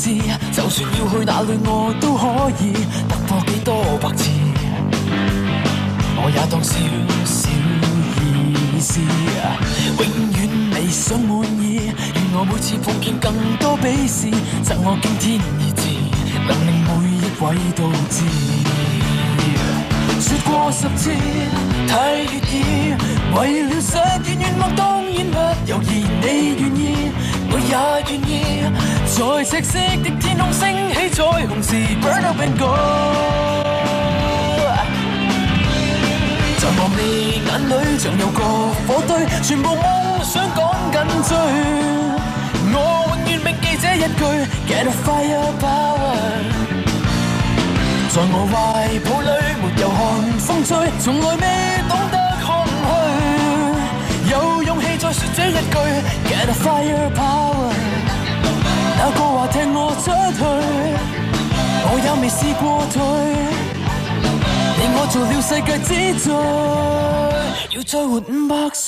知，就算要去哪裏我都可以突破幾多百次，我也當小小意思，永遠理想滿意，願我每次碰見更多比試，贈我驚天意志，能令每一位都知。說過10次太願意，為了實現願望當然不猶豫，你願意我也願意，在赤色的天空升起彩虹時 Burn up and go， 在望你眼裏像有個火堆，全部夢想趕緊追，我永遠銘記這一句 Get a fire power，在我懷抱裏沒有寒風吹，從來未懂得空虛，有勇氣再說這一句 Get a fire power， 那個話踢我出去，我也未試過退，令我做了世界之最，要再活500歲。